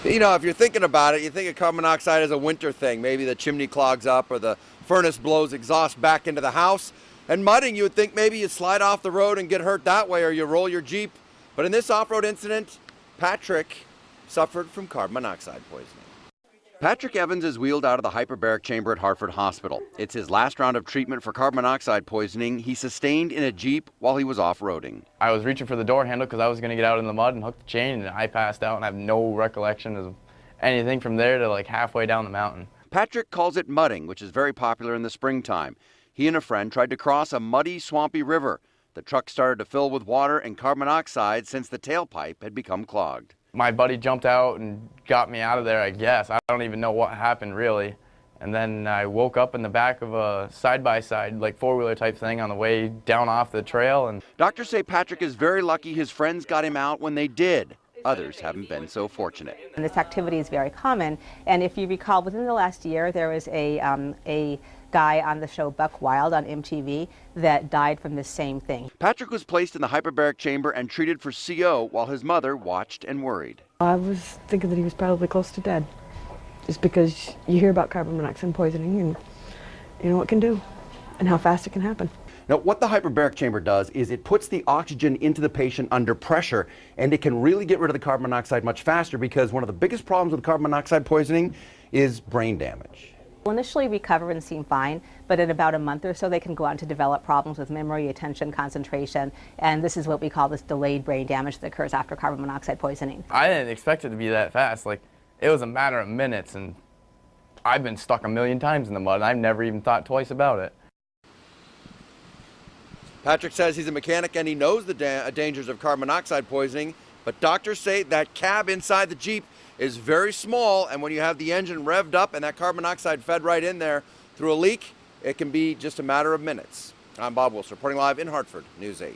You know, if you're thinking about it, you think of carbon monoxide as a winter thing. Maybe the chimney clogs up or the furnace blows exhaust back into the house. And mudding, you would think maybe you slide off the road and get hurt that way, or you roll your Jeep. But in this off-road incident, Patrick suffered from carbon monoxide poisoning. Patrick Evans is wheeled out of the hyperbaric chamber at Hartford Hospital. It's his last round of treatment for carbon monoxide poisoning he sustained in a Jeep while he was off-roading. I was reaching for the door handle because I was going to get out in the mud and hook the chain, and I passed out and I have no recollection of anything from there to like halfway down the mountain. Patrick calls it mudding, which is very popular in the springtime. He and a friend tried to cross a muddy, swampy river. The truck started to fill with water and carbon monoxide since the tailpipe had become clogged. My buddy jumped out and got me out of there, I guess. I don't even know what happened, really. And then I woke up in the back of a side-by-side, like four-wheeler type thing on the way down off the trail. And doctors say Patrick is very lucky his friends got him out when they did. Others haven't been so fortunate. And this activity is very common. And if you recall, within the last year, there was a guy on the show Buck Wild on MTV that died from the same thing. Patrick was placed in the hyperbaric chamber and treated for CO while his mother watched and worried. I was thinking that he was probably close to dead, just because you hear about carbon monoxide poisoning and you know what it can do and how fast it can happen. Now, what the hyperbaric chamber does is it puts the oxygen into the patient under pressure, and it can really get rid of the carbon monoxide much faster, because one of the biggest problems with carbon monoxide poisoning is brain damage. Will initially recover and seem fine, but in about a month or so they can go on to develop problems with memory, attention, concentration, and this is what we call this delayed brain damage that occurs after carbon monoxide poisoning. I didn't expect it to be that fast. Like, it was a matter of minutes, and I've been stuck a million times in the mud, and I've never even thought twice about it. Patrick says he's a mechanic and he knows the dangers of carbon monoxide poisoning, but doctors say that cab inside the Jeep is very small, and when you have the engine revved up and that carbon monoxide fed right in there through a leak, it can be just a matter of minutes. I'm Bob Wilson, reporting live in Hartford, News 8.